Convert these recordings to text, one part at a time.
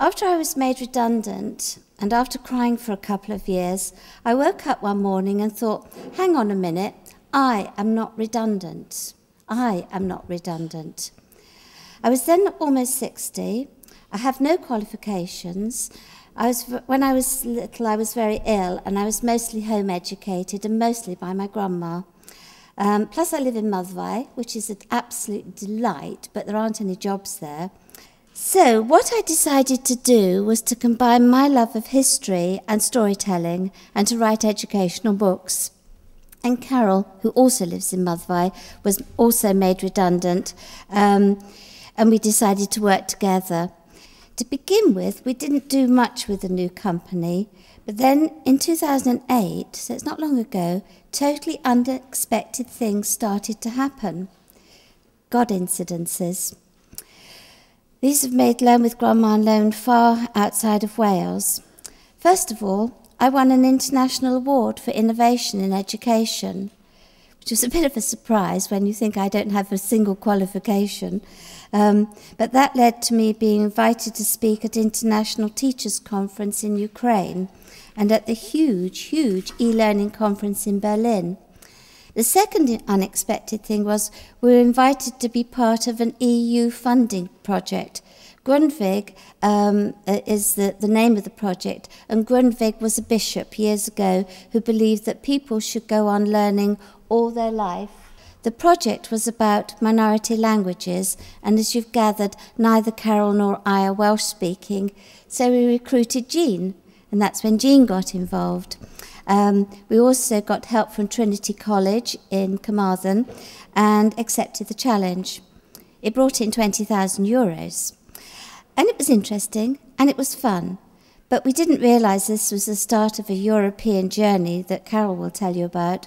After I was made redundant, and after crying for a couple of years, I woke up one morning and thought, hang on a minute, I am not redundant. I am not redundant. I was then almost 60. I have no qualifications. When I was little, I was very ill, and I was mostly home educated, and mostly by my grandma. Plus I live in Motherwell, which is an absolute delight, but there aren't any jobs there. So what I decided to do was to combine my love of history and storytelling and to write educational books. And Carol, who also lives in Motherwell, was also made redundant, and we decided to work together. To begin with, we didn't do much with the new company, but then in 2008, so it's not long ago, totally unexpected things started to happen. God incidences. These have made Learn with Grandma known far outside of Wales. First of all, I won an international award for innovation in education, which was a bit of a surprise when you think I don't have a single qualification. But that led to me being invited to speak at International Teachers' Conference in Ukraine and at the huge e-learning conference in Berlin. The second unexpected thing was we were invited to be part of an EU funding project. Grundtvig is the name of the project, and Grundtvig was a bishop years ago who believed that people should go on learning all their life. The project was about minority languages, and as you've gathered, neither Carol nor I are Welsh-speaking, so we recruited Jean, and that's when Jean got involved. We also got help from Trinity College in Carmarthen and accepted the challenge. It brought in €20,000. And it was interesting, and it was fun. But we didn't realise this was the start of a European journey that Carol will tell you about.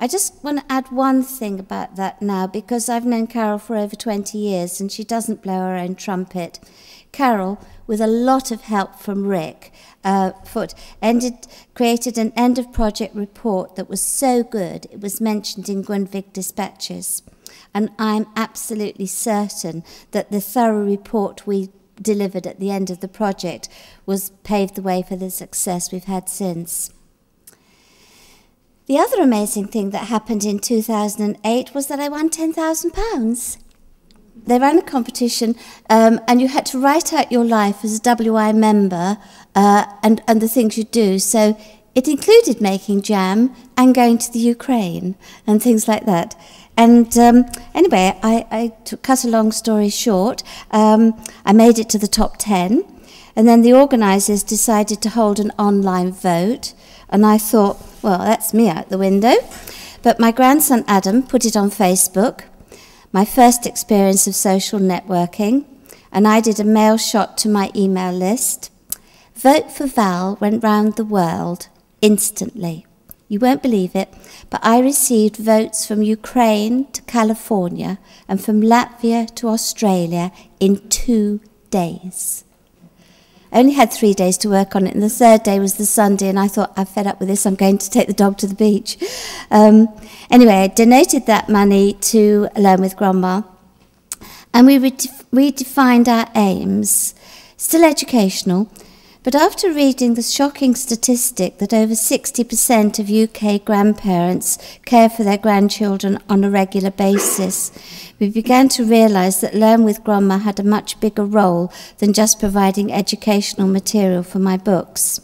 I just want to add one thing about that now, because I've known Carol for over 20 years, and she doesn't blow her own trumpet. Carol, with a lot of help from Rick Foot, created an end-of-project report that was so good it was mentioned in Grundtvig Dispatches. And I'm absolutely certain that the thorough report we delivered at the end of the project was paved the way for the success we've had since. The other amazing thing that happened in 2008 was that I won £10,000. They ran a competition, and you had to write out your life as a WI member and the things you do. So it included making jam and going to the Ukraine and things like that. And anyway, to cut a long story short, I made it to the top 10, and then the organisers decided to hold an online vote, and I thought, well, that's me out the window. But my grandson Adam put it on Facebook, my first experience of social networking, and I did a mail shot to my email list. Vote for Val went round the world instantly. You won't believe it, but I received votes from Ukraine to California and from Latvia to Australia in 2 days. I only had 3 days to work on it, and the third day was the Sunday, and I thought, I'm fed up with this, I'm going to take the dog to the beach. Anyway, I donated that money to Learn with Grandma, and we redefined our aims, still educational, but after reading the shocking statistic that over 60% of UK grandparents care for their grandchildren on a regular basis, we began to realise that Learn with Grandma had a much bigger role than just providing educational material for my books.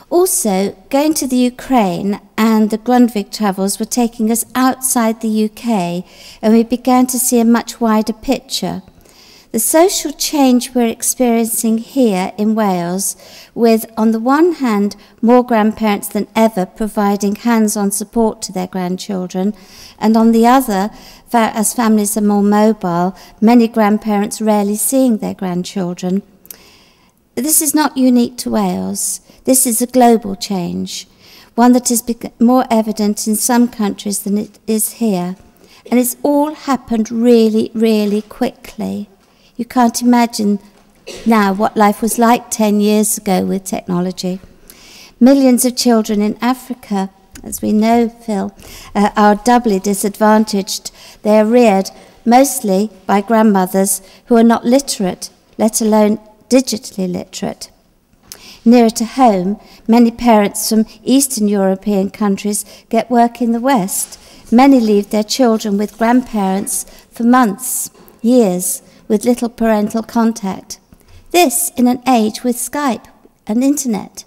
Also, going to the Ukraine and the Grundtvig travels were taking us outside the UK, and we began to see a much wider picture. The social change we're experiencing here in Wales, with, on the one hand, more grandparents than ever providing hands-on support to their grandchildren, and on the other, as families are more mobile, many grandparents rarely seeing their grandchildren. This is not unique to Wales. This is a global change, one that is more evident in some countries than it is here. And it's all happened really, really quickly. You can't imagine now what life was like 10 years ago with technology. Millions of children in Africa, as we know, Phil, are doubly disadvantaged. They are reared mostly by grandmothers who are not literate, let alone digitally literate. Nearer to home, many parents from Eastern European countries get work in the West. Many leave their children with grandparents for months, years, with little parental contact. This in an age with Skype and internet.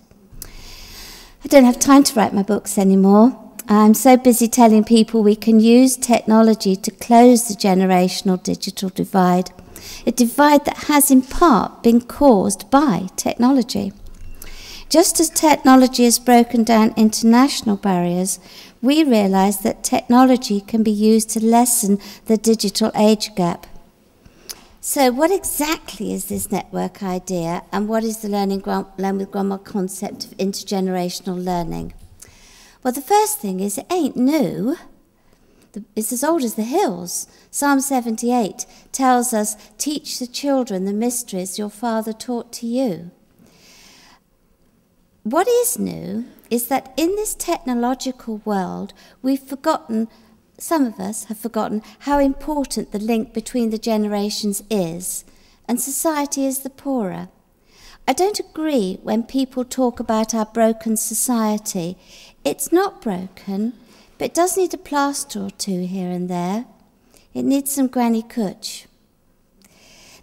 I don't have time to write my books anymore. I'm so busy telling people we can use technology to close the generational digital divide, a divide that has in part been caused by technology. Just as technology has broken down international barriers, we realise that technology can be used to lessen the digital age gap. So what exactly is this network idea, and what is the Learn with Grandma concept of intergenerational learning? Well, the first thing is it ain't new. It's as old as the hills. Psalm 78 tells us, "Teach the children the mysteries your father taught to you." What is new is that in this technological world, some of us have forgotten how important the link between the generations is, and society is the poorer. I don't agree when people talk about our broken society. It's not broken, but it does need a plaster or two here and there. It needs some granny cooch.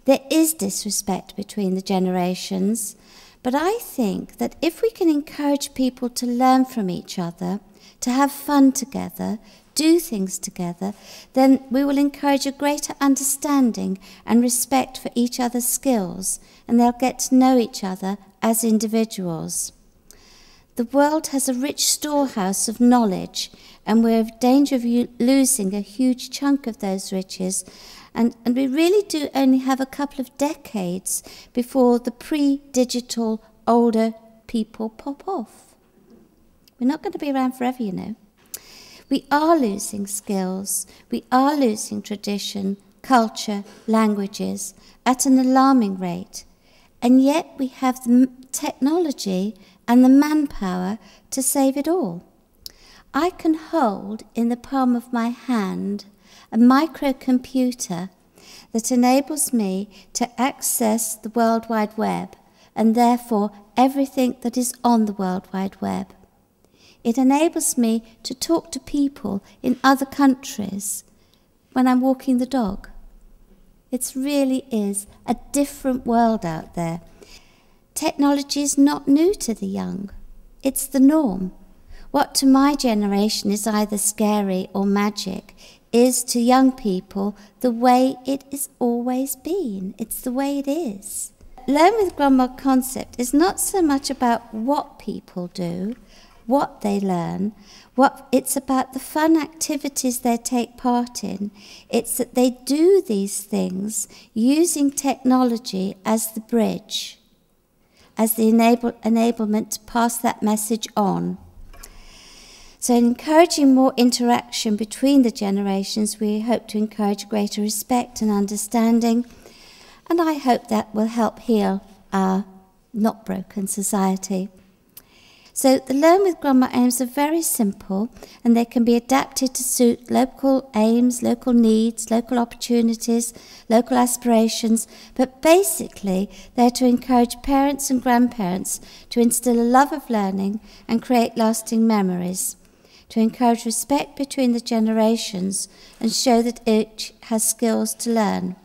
There is disrespect between the generations, but I think that if we can encourage people to learn from each other, to have fun together, do things together, then we will encourage a greater understanding and respect for each other's skills, and they'll get to know each other as individuals. The world has a rich storehouse of knowledge, and we're in danger of losing a huge chunk of those riches, and we really do only have a couple of decades before the pre-digital older people pop off. We're not going to be around forever, you know. We are losing skills, we are losing tradition, culture, languages at an alarming rate, and yet we have the technology and the manpower to save it all. I can hold in the palm of my hand a microcomputer that enables me to access the World Wide Web, and therefore everything that is on the World Wide Web. It enables me to talk to people in other countries when I'm walking the dog. It really is a different world out there. Technology is not new to the young. It's the norm. What to my generation is either scary or magic is to young people the way it has always been. It's the way it is. Learn with Grandma concept is not so much about what people do, what they learn, it's about the fun activities they take part in. It's that they do these things using technology as the bridge, as the enablement to pass that message on. So in encouraging more interaction between the generations, we hope to encourage greater respect and understanding, and I hope that will help heal our not broken society. So the Learn with Grandma aims are very simple, and they can be adapted to suit local aims, local needs, local opportunities, local aspirations, but basically they're to encourage parents and grandparents to instill a love of learning and create lasting memories, to encourage respect between the generations and show that each has skills to learn.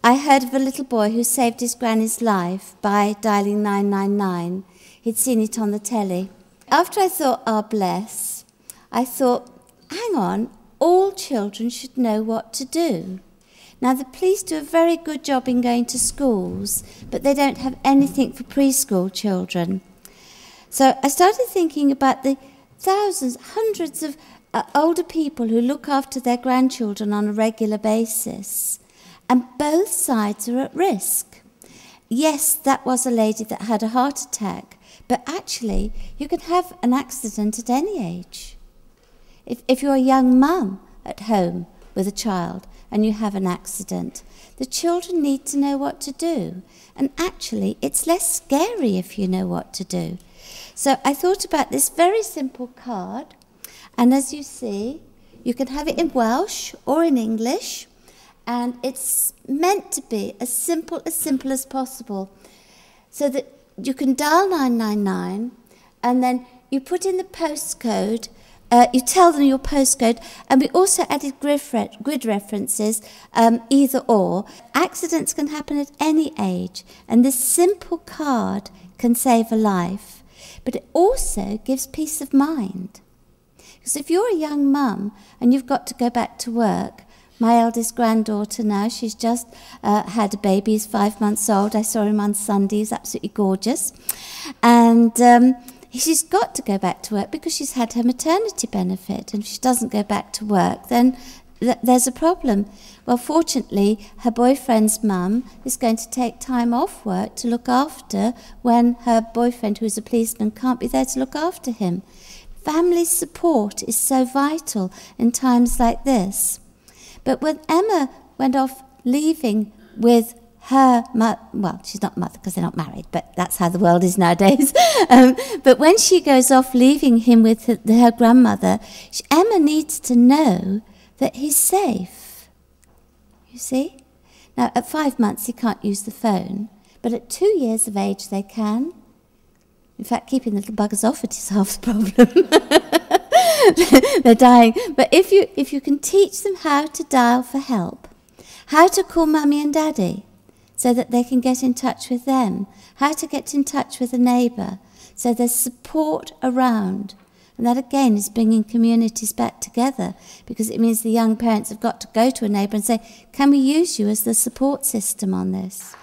I heard of a little boy who saved his granny's life by dialing 999. He'd seen it on the telly. After I thought, ah, bless, I thought, hang on, all children should know what to do. Now, the police do a very good job in going to schools, but they don't have anything for preschool children. So I started thinking about the thousands, hundreds of older people who look after their grandchildren on a regular basis, and both sides are at risk. Yes, that was a lady that had a heart attack, but actually, you can have an accident at any age. If you're a young mum at home with a child and you have an accident, the children need to know what to do. And actually, it's less scary if you know what to do. So I thought about this very simple card. And as you see, you can have it in Welsh or in English. And it's meant to be as simple as possible, so that you can dial 999 and then you put in the postcode, you tell them your postcode, and we also added grid references, either or. Accidents can happen at any age, and this simple card can save a life. But it also gives peace of mind. Because if you're a young mum and you've got to go back to work, my eldest granddaughter now, she's just had a baby, he's 5 months old. I saw him on Sunday, he's absolutely gorgeous. And she's got to go back to work because she's had her maternity benefit. And if she doesn't go back to work, then there's a problem. Well, fortunately, her boyfriend's mum is going to take time off work to look after when her boyfriend, who's a policeman, can't be there to look after him. Family support is so vital in times like this. But when Emma went off leaving with her mother, well, she's not mother because they're not married, but that's how the world is nowadays. But when she goes off leaving him with her grandmother, Emma needs to know that he's safe. You see? Now, at 5 months, he can't use the phone, but at 2 years of age, they can. In fact, keeping the little buggers off it is half the problem. They're dying. But if you can teach them how to dial for help, how to call mummy and daddy so that they can get in touch with them, how to get in touch with a neighbour, so there's support around. And that again is bringing communities back together, because it means the young parents have got to go to a neighbour and say, can we use you as the support system on this?